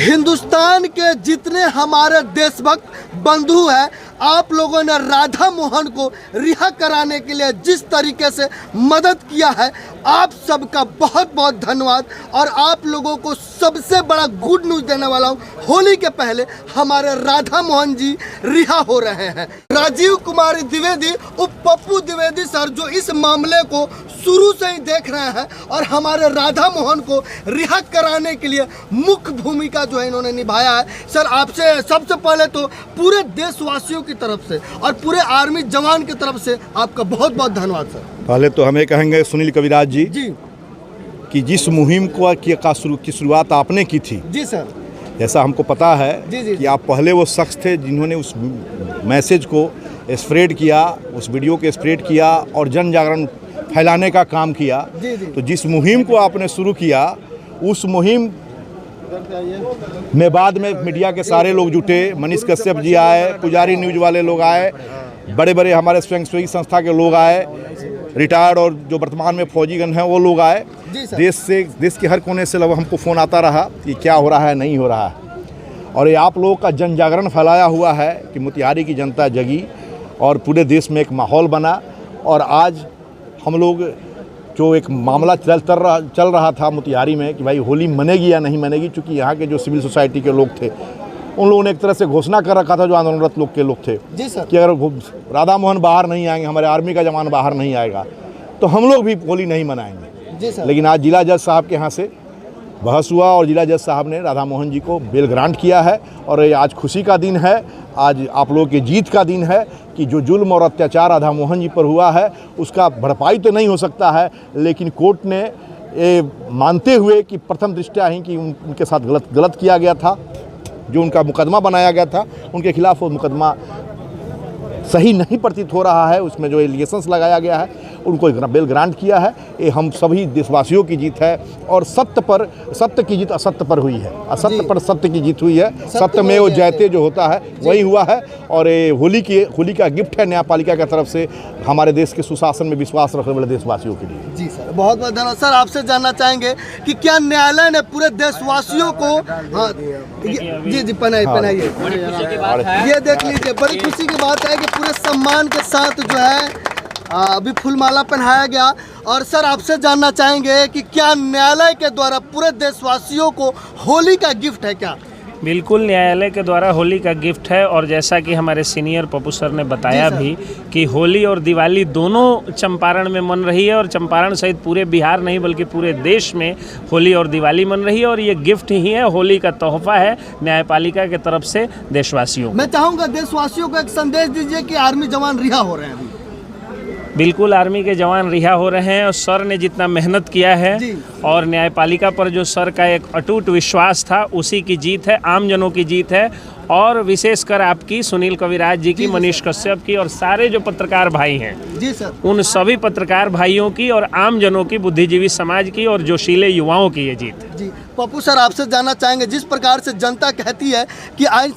हिंदुस्तान के जितने हमारे देशभक्त बंधु हैं, आप लोगों ने राधा मोहन को रिहा कराने के लिए जिस तरीके से मदद किया है, आप सबका बहुत बहुत धन्यवाद। और आप लोगों को सबसे बड़ा गुड न्यूज़ देने वाला हूँ, होली के पहले हमारे राधा मोहन जी रिहा हो रहे हैं। राजीव कुमार द्विवेदी उप पप्पू द्विवेदी सर जो इस मामले को शुरू से ही देख रहे हैं और हमारे राधा मोहन को रिहा कराने के लिए मुख्य भूमिका जो है इन्होंने निभाया है। सर, आपसे सबसे पहले तो पूरे देशवासियों की तरफ से और पूरे आर्मी जवान की तरफ से आपका बहुत बहुत धन्यवाद सर। पहले तो हमें कहेंगे सुनील कविराज जी कि जिस मुहिम की शुरुआत आपने की थी जी सर, जैसा हमको पता है कि आप पहले वो शख्स थे जिन्होंने उस मैसेज को स्प्रेड किया, उस वीडियो को स्प्रेड किया और जन जागरण फैलाने का काम किया। तो जिस मुहिम को आपने शुरू किया, उस मुहिम में बाद में मीडिया के सारे लोग जुटे, मनीष कश्यप जी आए, पुजारी न्यूज़ वाले लोग आए, बड़े बड़े हमारे स्वयंसेवी संस्था के लोग आए, रिटायर्ड और जो वर्तमान में फौजीगण हैं वो लोग आए। देश के हर कोने से लोग हमको फ़ोन आता रहा कि क्या हो रहा है, नहीं हो रहा है। और ये आप लोगों का जन जागरण फैलाया हुआ है कि मोतिहारी की जनता जगी और पूरे देश में एक माहौल बना। और आज हम लोग जो एक मामला चल रहा था मोतिहारी में कि भाई होली मनेगी या नहीं मनेगी, चूँकि यहाँ के जो सिविल सोसाइटी के लोग थे उन लोगों ने एक तरह से घोषणा कर रखा था, जो आंदोलनरत लोग के लोग थे जी सर, कि अगर राधा मोहन बाहर नहीं आएंगे, हमारे आर्मी का जवान बाहर नहीं आएगा तो हम लोग भी होली नहीं मनाएंगे जी सर। लेकिन आज जिला जज साहब के यहाँ से बहस हुआ और जिला जज साहब ने राधा मोहन जी को बेल ग्रांट किया है। और ये आज खुशी का दिन है, आज आप लोगों की जीत का दिन है कि जो जुल्म और अत्याचार राधा मोहन जी पर हुआ है उसका भरपाई तो नहीं हो सकता है, लेकिन कोर्ट ने ये मानते हुए कि प्रथम दृष्टया ही कि उनके साथ गलत किया गया था, जो उनका मुकदमा बनाया गया था उनके खिलाफ वो मुकदमा सही नहीं प्रतीत हो रहा है, उसमें जो एलिगेशंस लगाया गया है उनको बेल ग्रांट किया है। ये हम सभी देशवासियों की जीत है और सत्य की जीत असत्य पर हुई है, असत्य पर सत्य की जीत हुई है। सत्य में वो जयते जो होता है वही हुआ है। और ये होली का गिफ्ट है न्यायपालिका की तरफ से हमारे देश के सुशासन में विश्वास रखने वाले देशवासियों के लिए। जी सर, बहुत बहुत धन्यवाद। सर, आपसे जानना चाहेंगे कि क्या न्यायालय ने पूरे देशवासियों को जी पहनाइए, ये देख लीजिए, बड़ी खुशी की बात है कि पूरे सम्मान के साथ जो है अभी फूलमाला पहनाया गया। और सर, आपसे जानना चाहेंगे कि क्या न्यायालय के द्वारा पूरे देशवासियों को होली का गिफ्ट है क्या? बिल्कुल, न्यायालय के द्वारा होली का गिफ्ट है। और जैसा कि हमारे सीनियर पप्पू सर ने बताया भी कि होली और दिवाली दोनों चंपारण में मन रही है और चंपारण सहित पूरे बिहार नहीं बल्कि पूरे देश में होली और दिवाली मन रही है। और ये गिफ्ट ही है, होली का तोहफा है न्यायपालिका के तरफ से देशवासियों को। मैं चाहूँगा देशवासियों को एक संदेश दीजिए कि आर्मी जवान रिहा हो रहे हैं अभी। बिल्कुल, आर्मी के जवान रिहा हो रहे हैं और सर ने जितना मेहनत किया है और न्यायपालिका पर जो सर का एक अटूट विश्वास था उसी की जीत है, आम जनों की जीत है। और विशेषकर आपकी, सुनील कविराज जी की, मनीष कश्यप की और सारे जो पत्रकार भाई हैं जी सर, उन सभी पत्रकार भाइयों की और आम जनों की, बुद्धिजीवी समाज की और जोशीले युवाओं की ये जीत है। जी पप्पू सर, आपसे जानना चाहेंगे, जिस प्रकार से जनता कहती है कि I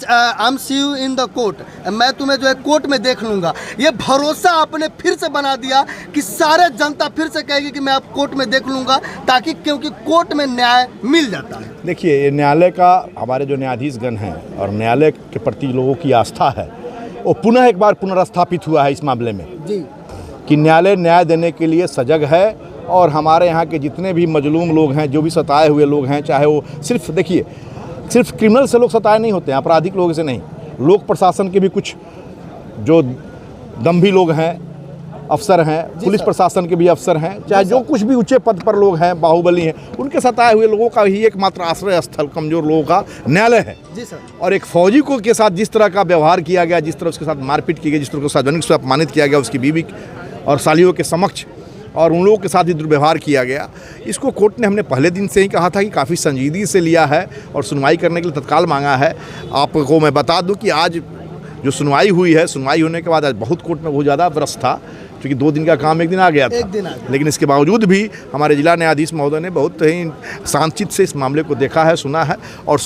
am see you in the court, मैं तुम्हें जो है कोर्ट में देख लूँगा, ये भरोसा आपने फिर से बना दिया कि सारे जनता फिर से कहेगी कि मैं आप कोर्ट में देख लूँगा, ताकि क्योंकि कोर्ट में न्याय मिल जाता है। देखिए, ये न्यायालय का, हमारे जो न्यायाधीशगण हैं और न्यायालय के प्रति लोगों की आस्था है वो पुनः एक बार पुनर्स्थापित हुआ है इस मामले में जी, कि न्यायालय न्याय देने के लिए सजग है। और हमारे यहाँ के जितने भी मजलूम लोग हैं, जो भी सताए हुए लोग हैं, चाहे वो सिर्फ क्रिमिनल से लोग सताए नहीं होते हैं, आपराधिक लोगों से नहीं, लोक प्रशासन के भी कुछ जो दम्भी लोग हैं, अफसर हैं, पुलिस प्रशासन के भी अफसर हैं, चाहे जो कुछ भी ऊंचे पद पर लोग हैं, बाहुबली हैं, उनके सताए हुए लोगों का ही एकमात्र आश्रय स्थल कमज़ोर लोगों का न्यायालय है जी सर। और एक फौजी को के साथ जिस तरह का व्यवहार किया गया, जिस तरह उसके साथ मारपीट की गई, जिस तरह को सार्वजनिक से अपमानित किया गया उसकी बीवी और सालियों के समक्ष, और उन लोगों के साथ ही दुर्व्यवहार किया गया, इसको कोर्ट ने, हमने पहले दिन से ही कहा था कि काफ़ी संजीदगी से लिया है और सुनवाई करने के लिए तत्काल मांगा है। आपको मैं बता दूं कि आज जो सुनवाई हुई है, सुनवाई होने के बाद आज बहुत कोर्ट में बहुत ज़्यादा व्यस्त था, क्योंकि 2 दिन का काम 1 दिन आ गया था। लेकिन इसके बावजूद भी हमारे जिला न्यायाधीश महोदय ने बहुत ही शांतचित्त से इस मामले को देखा है, सुना है और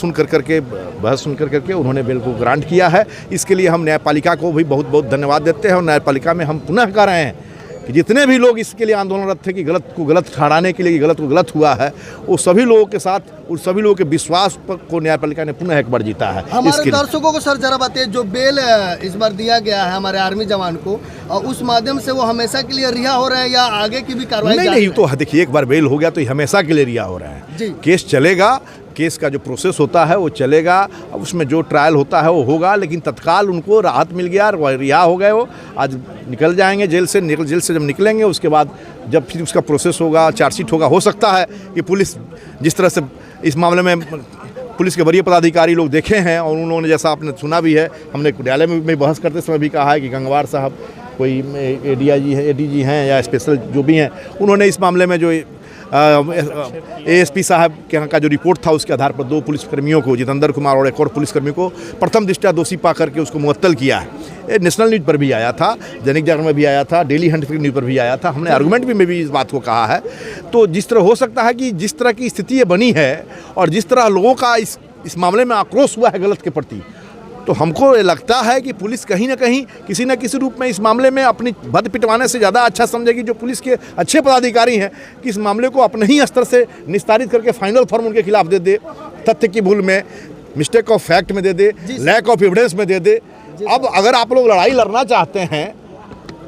बहस सुन करके उन्होंने बेल को ग्रांट किया है। इसके लिए हम न्यायपालिका को भी बहुत बहुत धन्यवाद देते हैं और न्यायपालिका में हम पुनः कह रहे हैं कि जितने भी लोग इसके लिए आंदोलनरत थे कि गलत को गलत ठहराने के लिए कि गलत को गलत हुआ है, वो सभी लोगों के साथ, उन सभी लोगों के विश्वास को न्यायपालिका ने पुनः एक बार जीता है। हमारे दर्शकों को सर जरा बताइए, जो बेल इस बार दिया गया है हमारे आर्मी जवान को, और उस माध्यम से वो हमेशा के लिए रिहा हो रहे हैं या आगे की भी कार्रवाई? नहीं, तो देखिए, एक बार बेल हो गया तो हमेशा के लिए रिहा हो रहा है। केस चलेगा, केस का जो प्रोसेस होता है वो चलेगा, अब उसमें जो ट्रायल होता है वो होगा, लेकिन तत्काल उनको राहत मिल गया, रिहा हो गए, वो आज निकल जाएंगे जेल से। जेल से जब निकलेंगे उसके बाद जब फिर उसका प्रोसेस होगा, चार्जशीट होगा, हो सकता है कि पुलिस जिस तरह से इस मामले में पुलिस के वरीय पदाधिकारी लोग देखे हैं और उन्होंने, जैसा आपने सुना भी है, हमने न्यायालय में बहस करते समय भी कहा है कि गंगवार साहब कोई एडीजी हैं या स्पेशल जो भी हैं, उन्होंने इस मामले में जो एएसपी साहब के यहाँ का जो रिपोर्ट था उसके आधार पर 2 पुलिसकर्मियों को, जितेंद्र कुमार और एक और पुलिसकर्मी को प्रथम दृष्टया दोषी पा करके उसको मुअत्तल किया है। ये नेशनल न्यूज़ पर भी आया था, दैनिक जागरण में भी आया था, डेली हंट न्यूज़ पर भी आया था। हमने आर्गूमेंट में भी इस बात को कहा है। तो जिस तरह हो सकता है कि जिस तरह की स्थिति ये बनी है और जिस तरह लोगों का इस मामले में आक्रोश हुआ है गलत के प्रति, तो हमको ये लगता है कि पुलिस कहीं ना कहीं किसी न किसी रूप में इस मामले में अपनी भद पिटवाने से ज़्यादा अच्छा समझेगी जो पुलिस के अच्छे पदाधिकारी हैं कि इस मामले को अपने ही स्तर से निस्तारित करके फाइनल फॉर्म उनके खिलाफ दे दे, तथ्य की भूल में, मिस्टेक ऑफ फैक्ट में दे दे, लैक ऑफ एविडेंस में दे दे। अब अगर आप लोग लड़ाई लड़ना चाहते हैं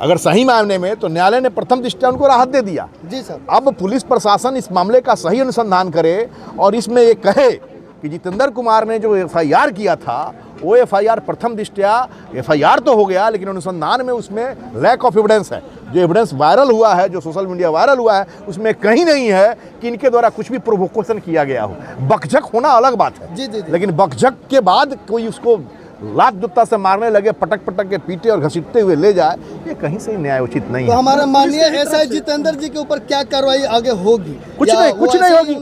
अगर सही मायने में, तो न्यायालय ने प्रथम दृष्टया उनको राहत दे दिया। जी सर। अब पुलिस प्रशासन इस मामले का सही अनुसंधान करे और इसमें ये कहे कि जितेंद्र कुमार ने जो एफआईआर किया था वो एफआईआर प्रथम दृष्टया एफआईआर तो हो गया, लेकिन अनुसंधान में उसमें लैक ऑफ एविडेंस है। जो एविडेंस वायरल हुआ है, जो सोशल मीडिया वायरल हुआ है, उसमें कहीं नहीं है कि इनके द्वारा कुछ भी प्रोवोकेशन किया गया हो। बकझक होना अलग बात है, जी। लेकिन बकझक के बाद कोई उसको लात जुत्ता से मारने लगे, पटक पटक के पीटे और घसीटते हुए ले जाए, ये कहीं से न्यायोचित नहीं है। तो हमारा माननीय एसआई जितेंद्र जी के ऊपर क्या कार्रवाई आगे होगी? कुछ नहीं होगी।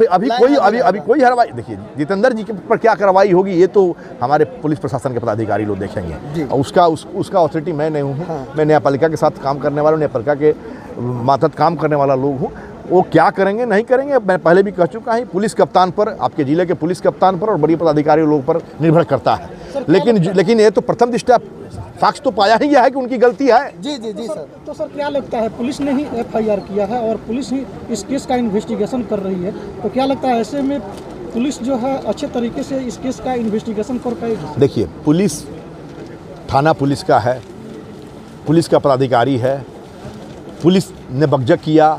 अभी कोई कार्रवाई, देखिए जितेंद्र जी के ऊपर क्या कार्रवाई होगी ये तो हमारे पुलिस प्रशासन के पदाधिकारी लोग देखेंगे। उसका अथॉरिटी मैं नहीं हूँ। मैं न्यायपालिका के साथ काम करने वाला, न्यायपालिका के मातहत काम करने वाला लोग हूँ। वो क्या करेंगे नहीं करेंगे, मैं पहले भी कह चुका हूँ, पुलिस कप्तान पर, आपके जिले के पुलिस कप्तान पर और बड़ी पदाधिकारी लोगों पर निर्भर करता है। लेकिन ये तो प्रथम दृष्टया साक्ष्य तो पाया ही गया है कि उनकी गलती है। जी सर। तो सर क्या लगता है, पुलिस ने ही एफआईआर किया है और पुलिस ही इस केस का इन्वेस्टिगेशन कर रही है, तो क्या लगता है ऐसे में पुलिस जो है अच्छे तरीके से इस केस का इन्वेस्टिगेशन कर पाएगी? देखिए, पुलिस थाना पुलिस का है, पुलिस का पदाधिकारी है, पुलिस ने बकझक किया।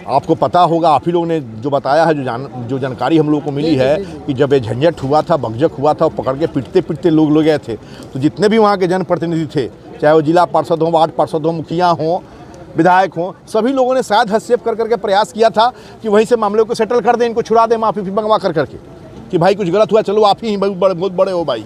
आपको पता होगा, आप ही लोगों ने जो बताया है, जो जानकारी हम लोगों को मिली है कि जब ये झंझट हुआ था, बकझक हुआ था, पकड़ के पीटते लोग गए थे, तो जितने भी वहाँ के जनप्रतिनिधि थे, चाहे वो जिला पार्षद हों, वार्ड पार्षद हों, मुखिया हों, विधायक हों, सभी लोगों ने शायद हस्तक्षेप कर करके प्रयास किया था कि वहीं से मामले को सेटल कर दें, इनको छुड़ा दें, माफ़ी मंगवा करके कि भाई कुछ गलत हुआ, चलो आप ही बहुत बड़े हो भाई।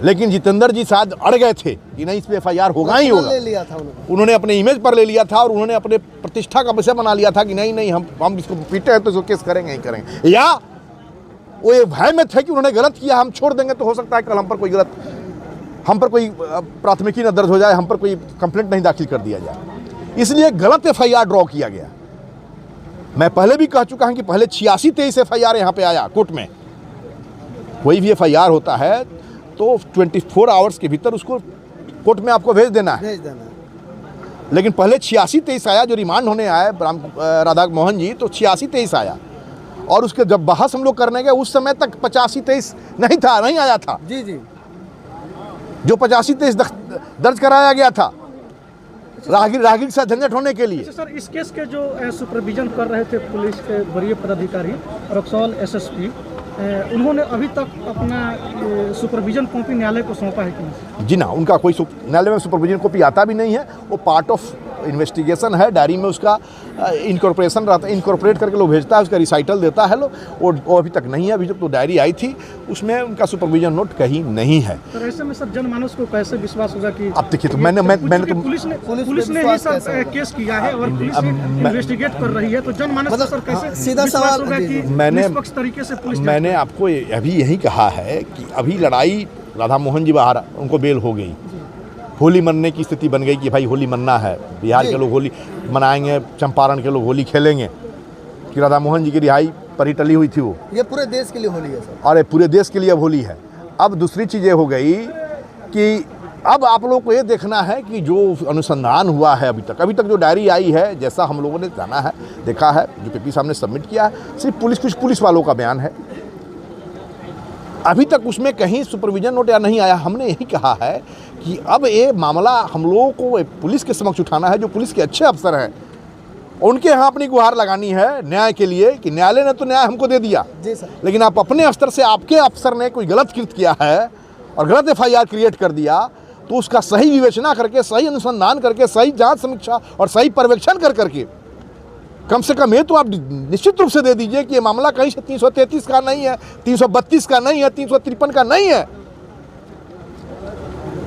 लेकिन जितेंद्र जी शायद अड़ गए थे कि नहीं, इस पे एफआईआर होगा ही होगा। ले लिया था उन्होंने अपने इमेज पर ले लिया था और उन्होंने अपने प्रतिष्ठा का विषय बना लिया था कि नहीं हम इसको पीटे हैं तो इसको केस करेंगे ही करेंगे। या वो ये भय में थे कि उन्होंने गलत किया, हम छोड़ देंगे तो हो सकता है कल हम पर कोई प्राथमिकी न दर्ज हो जाए, हम पर कोई कंप्लेंट नहीं दाखिल कर दिया जाए, इसलिए गलत एफआईआर ड्रॉ किया गया। मैं पहले भी कह चुका हूँ कि पहले 86-23 एफआईआर यहाँ पे आया कोर्ट में। कोई भी एफआईआर होता है तो 24 आवर्स के भीतर उसको कोर्ट में आपको भेज देना है। लेकिन पहले 86-23 आया, जो रिमांड होने आया राधा मोहन जी, तो 86-23 आया। और उसके जब बहस हम लोग करने गए उस समय तक 85-23 नहीं आया था। जी जो 85-23 दर्ज कराया गया था राहगीर के साथ झंझट होने के लिए। सर, इस केस के जो सुपरविजन कर रहे थे पुलिस के वरीय पदाधिकारी रक्सौल एसएसपी, उन्होंने अभी तक अपना सुपरविजन कॉपी न्यायालय को सौंपा है कि? जी ना, उनका कोई न्यायालय में सुपरविजन कॉपी आता भी नहीं है। वो पार्ट ऑफ इन्वेस्टिगेशन है, डायरी में उसका इनकॉर्पोरेशन रहता है, इनकॉर्पोरेट करके लोग भेजता है, उसका रिसाइटल देता है लोग। वो अभी तक नहीं है। अभी जब तो डायरी आई थी उसमें उनका सुपरविजन नोट कहीं नहीं है। तो ऐसे में सर जनमानस को कैसे विश्वास होगा कि? अब देखिए, तो मैंने तो पुलिस ने ही सर केस किया है और पुलिस इन्वेस्टिगेट कर रही है, तो जनमानस सर कैसे सीधा सवाल होगा कि निष्पक्ष तरीके से पुलिस? मैंने आपको अभी यही कहा है कि अभी लड़ाई राधा मोहन जी बाहर, उनको बेल हो गई, होली मनने की स्थिति बन गई कि भाई होली मनना है, बिहार के लोग होली मनाएंगे, चंपारण के लोग होली खेलेंगे, कि राधा मोहन जी की रिहाई पर ही टली हुई थी वो। ये पूरे देश के लिए होली है सर। और पूरे देश के लिए अब होली है। अब दूसरी चीज़ ये हो गई कि अब आप लोगों को ये देखना है कि जो अनुसंधान हुआ है अभी तक जो डायरी आई है, जैसा हम लोगों ने जाना है, देखा है, जो पीपी साहब ने सबमिट किया है, सिर्फ कुछ पुलिस वालों का बयान है। अभी तक उसमें कहीं सुपरविजन नोट या नहीं आया। हमने यही कहा है कि अब ये मामला हम लोगों को पुलिस के समक्ष उठाना है, जो पुलिस के अच्छे अफसर हैं, उनके यहाँ अपनी गुहार लगानी है न्याय के लिए कि न्यायालय ने तो न्याय हमको दे दिया, लेकिन आप अपने स्तर से, आपके अफसर ने कोई गलत कृत्य किया है और गलत FIR क्रिएट कर दिया, तो उसका सही विवेचना करके, सही अनुसंधान करके, सही जांच समीक्षा और सही पर्यवेक्षण करके कम से कम ये तो आप निश्चित रूप से दे दीजिए कि ये मामला कहीं से 333 का नहीं है, 332 का नहीं है, 353 का नहीं है।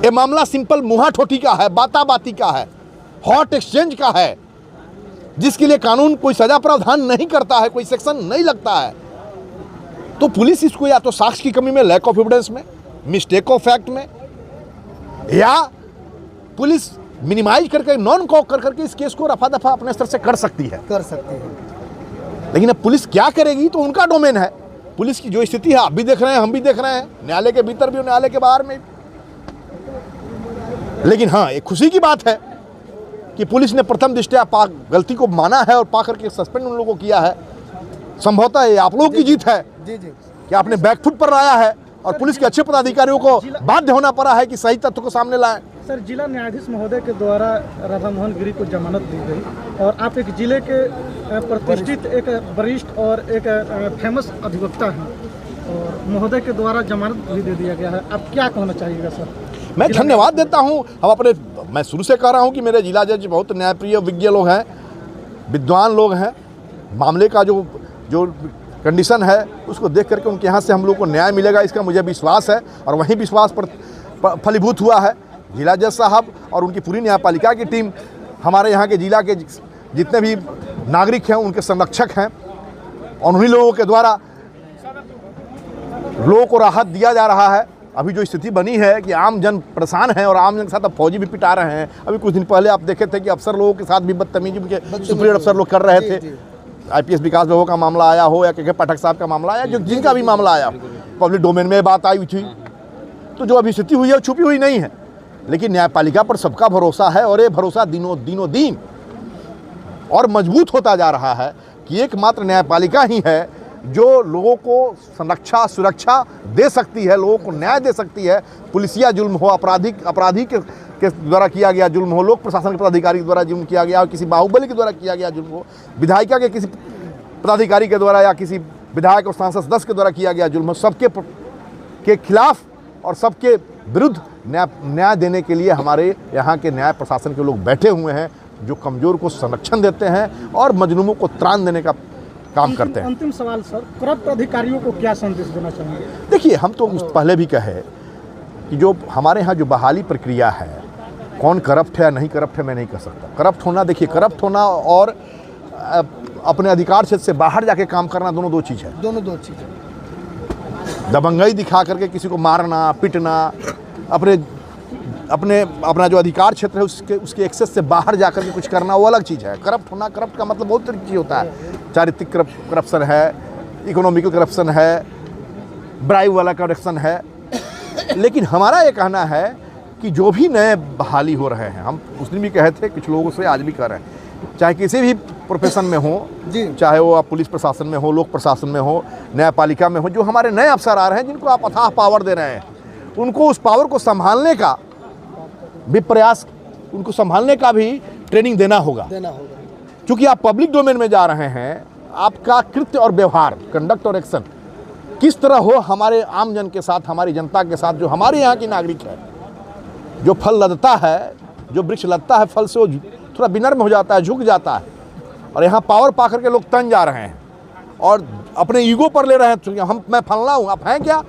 ये मामला सिंपल मुहा ठोटी का है, बाता-बाती का है, हॉट एक्सचेंज का है, जिसके लिए कानून कोई सजा प्रावधान नहीं करता है, कोई सेक्शन नहीं लगता है। तो पुलिस इसको या तो साक्ष्य की कमी में, लैक ऑफ एविडेंस में, मिस्टेक ऑफ फैक्ट में, या पुलिस मिनिमाइज करके, नॉन कॉक करके इस केस को रफा दफा अपने स्तर से कर सकती है। लेकिन अब पुलिस क्या करेगी तो उनका डोमेन है। पुलिस की जो स्थिति है आप भी देख रहे हैं, हम भी देख रहे हैं, न्यायालय के भीतर भी और न्यायालय के बाहर में। लेकिन हाँ, एक खुशी की बात है कि पुलिस ने प्रथम दृष्टया गलती को माना है और पा करके सस्पेंड उन लोगों को किया है। संभवतः ये आप लोगों की जीत है कि आपने बैकफुट पर लाया है और पुलिस के अच्छे पदाधिकारियों को बाध्य होना पड़ा है कि सही तथ्य को सामने लाएं। सर, जिला न्यायाधीश महोदय के द्वारा राधा मोहन गिरी को जमानत दी गई और आप एक जिले के प्रतिष्ठित, एक वरिष्ठ और एक फेमस अधिवक्ता हैं और महोदय के द्वारा जमानत भी दे दिया गया है, आप क्या कहना चाहिएगा सर? मैं धन्यवाद देता हूं। मैं शुरू से कह रहा हूं कि मेरे जिला जज बहुत न्यायप्रिय, विज्ञ लोग हैं, विद्वान लोग हैं। मामले का जो कंडीशन है उसको देख करके उनके यहाँ से हम लोग को न्याय मिलेगा, इसका मुझे विश्वास है और वही विश्वास पर फलीभूत हुआ है। जिला जज साहब और उनकी पूरी न्यायपालिका की टीम, हमारे यहाँ के जिला के जितने भी नागरिक हैं उनके संरक्षक हैं और उन्हीं लोगों के द्वारा लोगों को राहत दिया जा रहा है। अभी जो स्थिति बनी है कि आम जन परेशान है और आम जन के साथ अब फौजी भी पिटा रहे हैं। अभी कुछ दिन पहले आप देखे थे कि अफसर लोगों के साथ भी बदतमीजी उनके सुप्रीम अफसर लोग कर रहे थे। IPS विकास बाबू का मामला आया हो या के पाठक साहब का मामला आया, जो जिनका भी मामला आया, पब्लिक डोमेन में बात आई थी। तो जो अभी स्थिति हुई है छुपी हुई नहीं है, लेकिन न्यायपालिका पर सबका भरोसा है और ये भरोसा दिनों दिन और मजबूत होता जा रहा है कि एकमात्र न्यायपालिका ही है जो लोगों को संरक्षा, सुरक्षा दे सकती है, लोगों को न्याय दे सकती है। पुलिसिया जुल्म हो, अपराधी के द्वारा किया गया जुल्म हो, लोक प्रशासन के पदाधिकारी के द्वारा जुल्म किया गया, किसी बाहुबली के द्वारा किया गया जुल्म हो, विधायिका के किसी पदाधिकारी के द्वारा या किसी विधायक और सांसद सदस्य के द्वारा किया गया जुल्म हो, सबके के खिलाफ और सबके विरुद्ध न्याय देने के लिए हमारे यहाँ के न्याय प्रशासन के लोग बैठे हुए हैं, जो कमज़ोर को संरक्षण देते हैं और मजलूमों को त्राण देने का काम करते हैं। अंतिम सवाल सर, करप्ट अधिकारियों को क्या संदेश देना चाहेंगे? देखिए, हम तो पहले भी कहे कि जो हमारे यहाँ जो बहाली प्रक्रिया है, कौन करप्ट है या नहीं करप्ट है मैं नहीं कह सकता। करप्ट होना, देखिए, करप्ट होना और अपने अधिकार क्षेत्र से बाहर जाके काम करना दोनों दो चीज़ है। दोनों दो चीज़ है। दबंगई दिखा करके किसी को मारना, पिटना, अपना जो अधिकार क्षेत्र है उसके एक्सेस से बाहर जाकर के कुछ करना, वो अलग चीज़ है। करप्ट होना, करप्ट का मतलब बहुत तरीके होता है। चारित्रिक करप्शन है, इकोनॉमिकल करप्शन है, ब्राइब वाला करप्शन है। लेकिन हमारा ये कहना है कि जो भी नए बहाली हो रहे हैं, हम उस दिन भी कहे थे, कुछ लोगों से आज भी कह रहे हैं, चाहे किसी भी प्रोफेशन में हो, चाहे वो आप पुलिस प्रशासन में हो, लोक प्रशासन में हो, न्यायपालिका में हो, जो हमारे नए अफसर आ रहे हैं, जिनको आप अथाह पावर दे रहे हैं, उनको उस पावर को संभालने का भी प्रयास, उनको संभालने का भी ट्रेनिंग देना होगा। क्योंकि आप पब्लिक डोमेन में जा रहे हैं, आपका कृत्य और व्यवहार, कंडक्ट और एक्शन किस तरह हो हमारे आम जन के साथ, हमारी जनता के साथ, जो हमारे यहाँ की नागरिक है। जो फल लदता है, जो वृक्ष लदता है, फल से वो थोड़ा विनम्र हो जाता है, झुक जाता है। और यहाँ पावर पा करके लोग तन जा रहे हैं और अपने ईगो पर ले रहे हैं, मैं फलना हूँ, आप हैं क्या?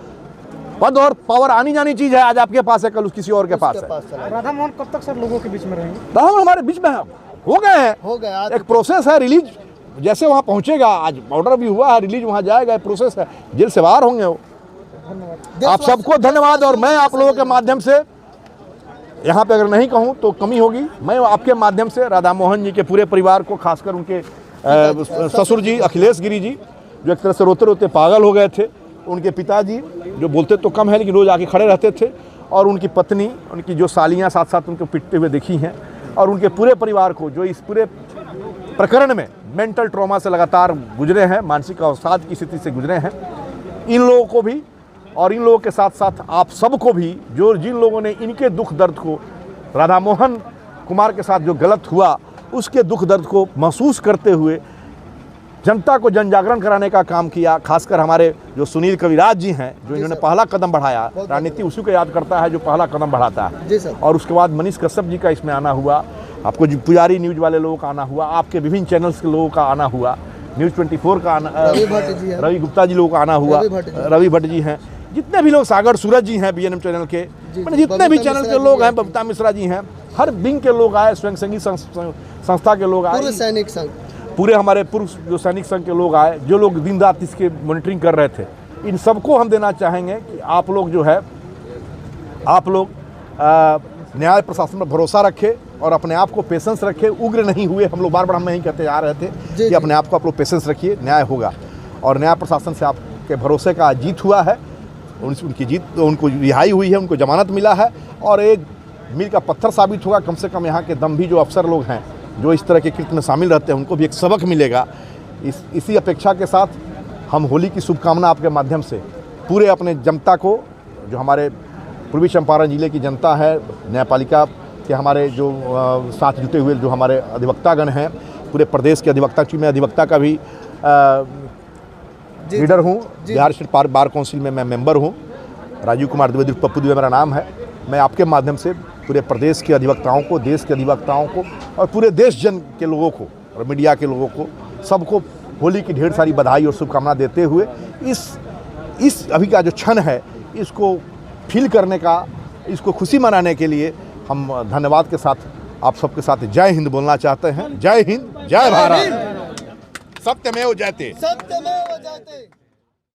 पद और पावर आनी जानी चीज़ है, आज आपके पास है, कल किसी और के पास है। राधा मोहन कब तक सर लोगों के बीच में रहेंगे? राधा मोहन हमारे बीच में हो गए हैं। एक प्रोसेस है, रिलीज जैसे वहाँ पहुँचेगा, आज ऑर्डर भी हुआ है, रिलीज वहाँ जाएगा, प्रोसेस है, जेल से बाहर होंगे वो। आप सबको धन्यवाद। और मैं आप लोगों के माध्यम से, यहाँ पे अगर नहीं कहूँ तो कमी होगी, मैं आपके माध्यम से राधा मोहन जी के पूरे परिवार को, खासकर उनके ससुर जी अखिलेश गिरी जी, जो एक तरह से रोते रोते पागल हो गए थे, उनके पिताजी जो बोलते तो कम है लेकिन रोज आके खड़े रहते थे, और उनकी पत्नी, उनकी जो सालियाँ साथ साथ उनको पिटते हुए देखी हैं, और उनके पूरे परिवार को जो इस पूरे प्रकरण में मेंटल ट्रॉमा से लगातार गुजरे हैं, मानसिक अवसाद की स्थिति से गुजरे हैं, इन लोगों को भी और इन लोगों के साथ साथ आप सबको भी, जो जिन लोगों ने इनके दुख दर्द को, राधा मोहन कुमार के साथ जो गलत हुआ उसके दुख दर्द को महसूस करते हुए जनता को जन जागरण कराने का काम किया। खासकर हमारे जो सुनील कविराज जी हैं, जो इन्होंने पहला कदम बढ़ाया, राजनीति उसी को याद करता है जो पहला कदम बढ़ाता है। जी सर। और उसके बाद मनीष कश्यप जी का इसमें आना हुआ, आपको जो पुजारी न्यूज़ वाले लोगों का आना हुआ, आपके विभिन्न चैनल्स के लोगों का आना हुआ, न्यूज़ 24 का आना, रवि गुप्ता जी लोगों का आना हुआ, रवि भट्ट जी हैं, जितने भी लोग, सागर सूरज जी हैं BNM चैनल के, मैंने जितने भी चैनल के लोग हैं, बबीता मिश्रा जी हैं, हर विंग के लोग आए, स्वयं संगी संस्था के लोग आए, पूरे सैनिक संघ, पूरे हमारे पूर्व जो सैनिक संघ के लोग आए, जो लोग दिन रात इसके मॉनिटरिंग कर रहे थे। इन सबको हम देना चाहेंगे कि आप लोग जो है, आप लोग न्याय प्रशासन पर भरोसा रखें और अपने आप को पेशेंस रखें, उग्र नहीं हुए। हम लोग बार बार हम यही कहते आ रहे थे कि अपने आप को आप लोग पेशेंस रखिए, न्याय होगा। और न्याय प्रशासन से आपके भरोसे का जीत हुआ है, उनकी जीत, उनको रिहाई हुई है, उनको जमानत मिला है, और एक मील का पत्थर साबित होगा। कम से कम यहाँ के दम्भी जो अफसर लोग हैं, जो इस तरह के कृत्य में शामिल रहते हैं, उनको भी एक सबक मिलेगा। इसी अपेक्षा के साथ हम होली की शुभकामना आपके माध्यम से पूरे अपने जनता को, जो हमारे पूर्वी चंपारण जिले की जनता है, न्यायपालिका के हमारे जो साथ जुटे हुए जो हमारे अधिवक्तागण हैं, पूरे प्रदेश के अधिवक्ता, चूँकि मैं अधिवक्ता का भी लीडर हूँ, बिहार स्टेट बार काउंसिल में मैं मेंबर हूँ, राजीव कुमार द्विवेदी पप्पू द्विवेदी मेरा नाम है। मैं आपके माध्यम से पूरे प्रदेश के अधिवक्ताओं को, देश के अधिवक्ताओं को और पूरे देश जन के लोगों को और मीडिया के लोगों को, सबको होली की ढेर सारी बधाई और शुभकामना देते हुए इस अभी का जो क्षण है, इसको फील करने का, इसको खुशी मनाने के लिए हम धन्यवाद के साथ आप सबके साथ जय हिंद बोलना चाहते हैं। जय हिंद, जय भारत, सत्यमेव जयते। सत्यमेव जयते।